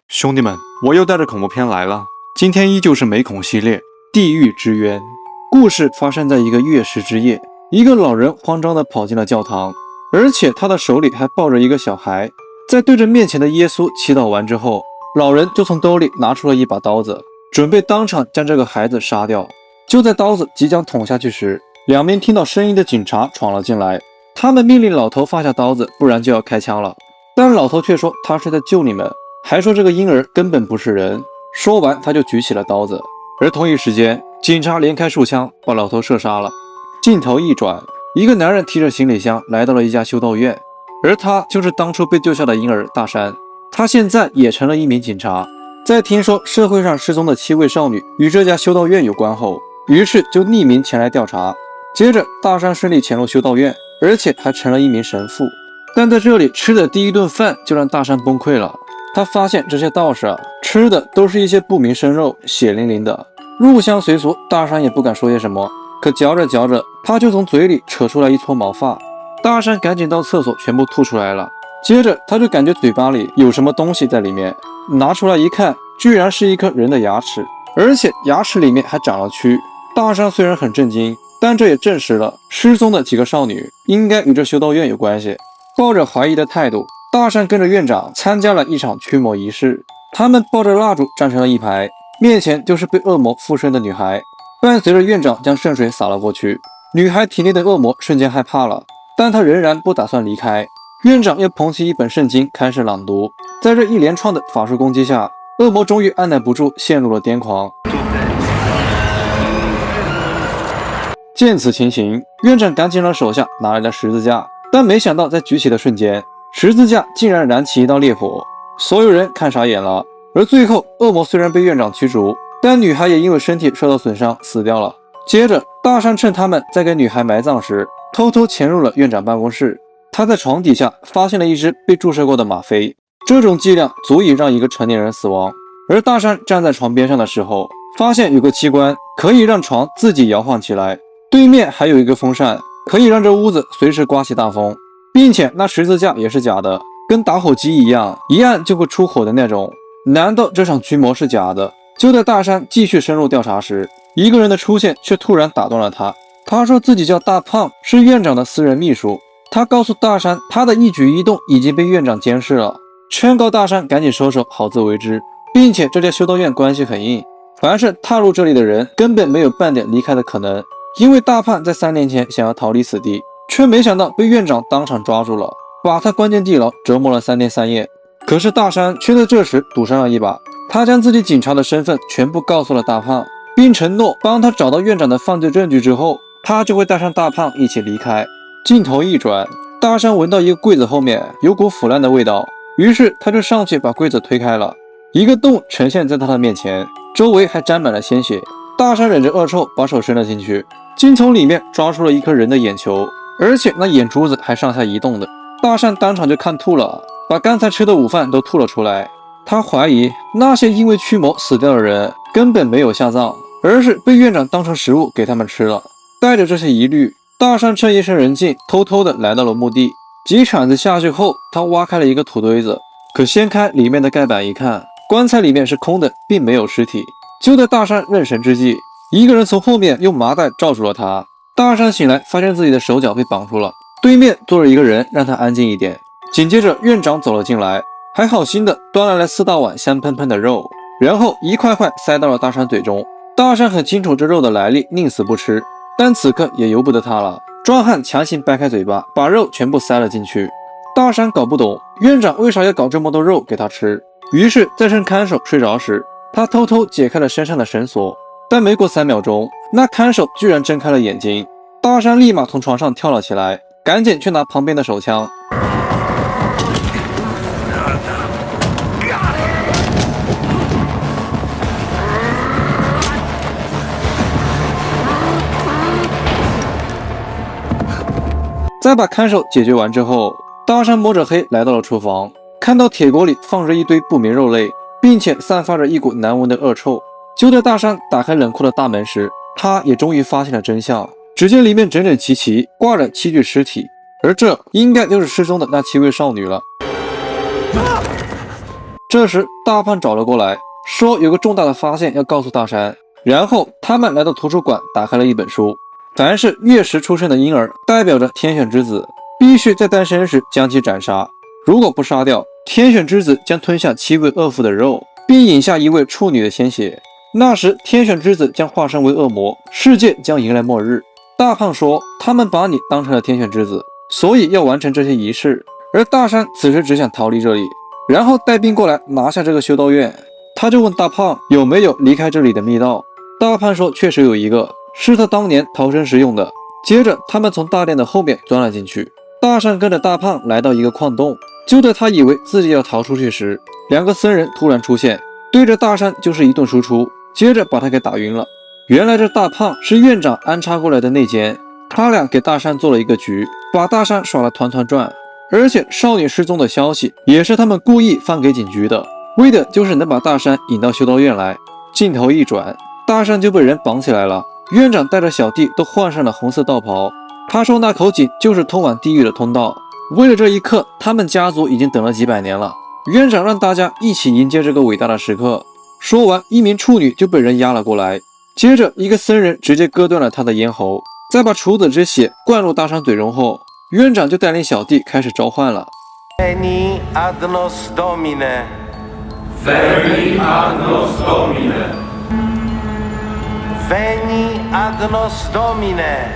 兄弟们，我又带着恐怖片来了。今天依旧是美恐系列《地狱之渊》。故事发生在一个月食之夜，一个老人慌张地跑进了教堂，而且他的手里还抱着一个小孩。在对着面前的耶稣祈祷完之后，老人就从兜里拿出了一把刀子，准备当场将这个孩子杀掉。就在刀子即将捅下去时，两名听到声音的警察闯了进来，他们命令老头放下刀子，不然就要开枪了。但老头却说他是在救你们，还说这个婴儿根本不是人。说完他就举起了刀子，而同一时间警察连开数枪把老头射杀了。镜头一转，一个男人提着行李箱来到了一家修道院，而他就是当初被救下的婴儿大山。他现在也成了一名警察，在听说社会上失踪的7位少女与这家修道院有关后，于是就匿名前来调查。接着大山顺利潜入修道院，而且还成了一名神父。但在这里吃的第一顿饭就让大山崩溃了。他发现这些道士吃的都是一些不明生肉，血淋淋的。入乡随俗，大山也不敢说些什么，可嚼着嚼着，他就从嘴里扯出来一撮毛发。大山赶紧到厕所全部吐出来了。接着他就感觉嘴巴里有什么东西在里面，拿出来一看，居然是一颗人的牙齿，而且牙齿里面还长了蛆。大山虽然很震惊，但这也证实了失踪的几个少女应该与这修道院有关系。抱着怀疑的态度，大山跟着院长参加了一场驱魔仪式。他们抱着蜡烛站成了一排，面前就是被恶魔附身的女孩。伴随着院长将圣水洒了过去，女孩体内的恶魔瞬间害怕了，但她仍然不打算离开。院长又捧起一本圣经开始朗读。在这一连串的法术攻击下，恶魔终于按耐不住，陷入了癫狂。见此情形，院长赶紧让手下拿来了十字架，但没想到在举起的瞬间，十字架竟然燃起一道烈火，所有人看傻眼了。而最后，恶魔虽然被院长驱逐，但女孩也因为身体受到损伤死掉了。接着，大山趁他们在给女孩埋葬时，偷偷潜入了院长办公室。他在床底下发现了一只被注射过的吗啡，这种剂量足以让一个成年人死亡。而大山站在床边上的时候，发现有个机关可以让床自己摇晃起来，对面还有一个风扇，可以让这屋子随时刮起大风，并且那十字架也是假的，跟打火机一样，一按就会出火的那种。难道这场驱魔是假的？就在大山继续深入调查时，一个人的出现却突然打断了他。他说自己叫大胖，是院长的私人秘书。他告诉大山，他的一举一动已经被院长监视了，劝告大山赶紧收手，好自为之，并且这家修道院关系很硬，凡是踏入这里的人根本没有半点离开的可能。因为大胖在3年前想要逃离此地，却没想到被院长当场抓住了，把他关进地牢，折磨了3天3夜。可是大山却在这时赌上了一把，他将自己警察的身份全部告诉了大胖，并承诺帮他找到院长的犯罪证据之后，他就会带上大胖一起离开。镜头一转，大山闻到一个柜子后面有股腐烂的味道，于是他就上去把柜子推开了，一个洞呈现在他的面前，周围还沾满了鲜血。大山忍着恶臭把手伸了进去，竟从里面抓出了一颗人的眼球，而且那眼珠子还上下移动的。大山当场就看吐了，把刚才吃的午饭都吐了出来。他怀疑那些因为驱魔死掉的人根本没有下葬，而是被院长当成食物给他们吃了。带着这些疑虑，大山趁夜深人静偷偷的来到了墓地。几铲子下去后，他挖开了一个土堆子，可掀开里面的盖板一看，棺材里面是空的，并没有尸体。就在大山认神之际，一个人从后面用麻袋罩住了他。大山醒来发现自己的手脚被绑住了，对面坐着一个人让他安静一点。紧接着院长走了进来，还好心的端来了4大碗香喷喷的肉，然后一块块塞到了大山嘴中。大山很清楚这肉的来历，宁死不吃，但此刻也由不得他了。壮汉强行掰开嘴巴，把肉全部塞了进去。大山搞不懂院长为啥要搞这么多肉给他吃，于是在趁看守睡着时，他偷偷解开了身上的绳索。但没过3秒钟，那看守居然睁开了眼睛。大山立马从床上跳了起来，赶紧去拿旁边的手枪。在把看守解决完之后，大山摸着黑来到了厨房，看到铁锅里放着一堆不明肉类，并且散发着一股难闻的恶臭。就在大山打开冷库的大门时，他也终于发现了真相。只见里面整整齐齐挂着7具尸体，而这应该就是失踪的那7位少女了。这时大胖找了过来，说有个重大的发现要告诉大山。然后他们来到图书馆，打开了一本书，凡是月食出生的婴儿代表着天选之子，必须在诞生时将其斩杀，如果不杀掉，天选之子将吞下7位恶妇的肉，并饮下1位处女的鲜血。那时天选之子将化身为恶魔，世界将迎来末日。大胖说他们把你当成了天选之子，所以要完成这些仪式。而大山此时只想逃离这里，然后带兵过来拿下这个修道院。他就问大胖有没有离开这里的密道。大胖说确实有一个，是他当年逃生时用的。接着他们从大殿的后面钻了进去。大山跟着大胖来到一个矿洞，就在他以为自己要逃出去时，2个僧人突然出现，对着大山就是一顿输出，接着把他给打晕了。原来这大胖是院长安插过来的内奸，他俩给大山做了一个局，把大山耍了团团转。而且少女失踪的消息也是他们故意放给警局的，为的就是能把大山引到修道院来。镜头一转，大山就被人绑起来了，院长带着小弟都换上了红色道袍。他说那口井就是通往地狱的通道，为了这一刻，他们家族已经等了几百年了。院长让大家一起迎接这个伟大的时刻。说完，一名处女就被人押了过来，接着一个僧人直接割断了他的咽喉，再把处子之血灌入大山嘴中后，院长就带领小弟开始召唤了。 Veni ad nos Domine. Veni ad nos Domine. Veni ad nos Domine.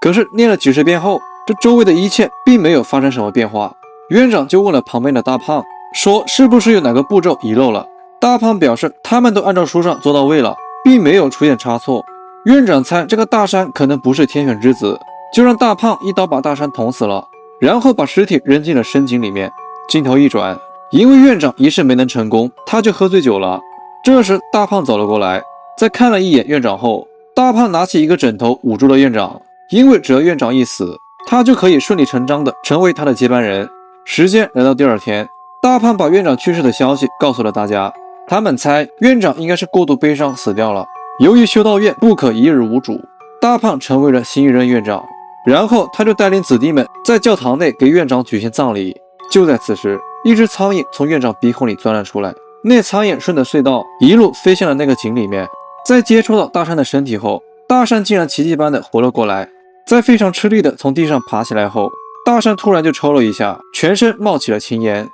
可是念了几十遍后，这周围的一切并没有发生什么变化。院长就问了旁边的大胖，说是不是有哪个步骤遗漏了？大胖表示他们都按照书上做到位了，并没有出现差错。院长猜这个大山可能不是天选之子，就让大胖一刀把大山捅死了，然后把尸体扔进了深井里面。镜头一转，因为院长仪式没能成功，他就喝醉酒了。这时大胖走了过来，在看了一眼院长后，大胖拿起一个枕头捂住了院长，因为只要院长一死，他就可以顺理成章的成为他的接班人。时间来到第二天，大胖把院长去世的消息告诉了大家，他们猜院长应该是过度悲伤死掉了。由于修道院不可一日无主，大胖成为了新一任院长。然后他就带领子弟们在教堂内给院长举行葬礼。就在此时，一只苍蝇从院长鼻孔里钻了出来，那苍蝇顺着隧道一路飞向了那个井里面。在接触到大山的身体后，大山竟然奇迹般的活了过来。在非常吃力的从地上爬起来后，大山突然就抽了一下，全身冒起了青烟。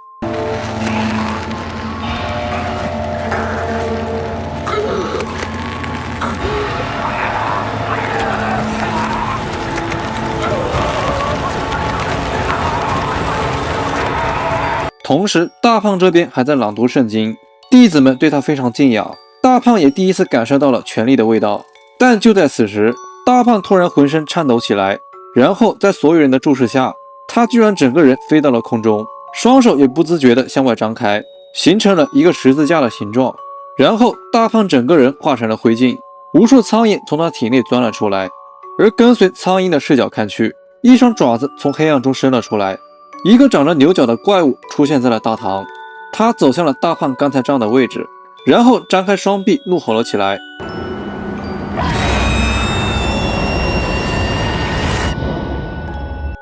同时，大胖这边还在朗读圣经，弟子们对他非常敬仰。大胖也第一次感受到了权力的味道。但就在此时，大胖突然浑身颤抖起来，然后在所有人的注视下，他居然整个人飞到了空中，双手也不自觉地向外张开，形成了一个十字架的形状。然后大胖整个人化成了灰烬，无数苍蝇从他体内钻了出来。而跟随苍蝇的视角看去，一双爪子从黑暗中伸了出来。一个长着牛角的怪物出现在了大堂，他走向了大胖刚才站的位置，然后张开双臂怒吼了起来。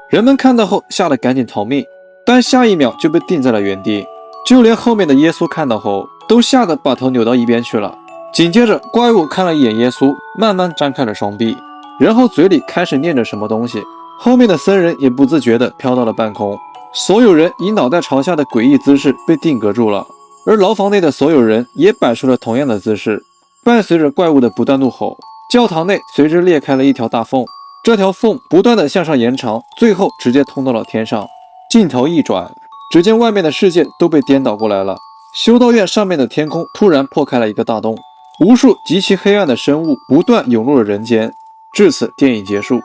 人们看到后吓得赶紧逃命，但下一秒就被定在了原地。就连后面的耶稣看到后都吓得把头扭到一边去了。紧接着怪物看了一眼耶稣，慢慢张开了双臂，然后嘴里开始念着什么东西。后面的僧人也不自觉地飘到了半空，所有人以脑袋朝下的诡异姿势被定格住了，而牢房内的所有人也摆出了同样的姿势。伴随着怪物的不断怒吼，教堂内随之裂开了一条大缝，这条缝不断地向上延长，最后直接通到了天上。镜头一转，只见外面的世界都被颠倒过来了，修道院上面的天空突然破开了一个大洞，无数极其黑暗的生物不断涌入了人间。至此，电影结束。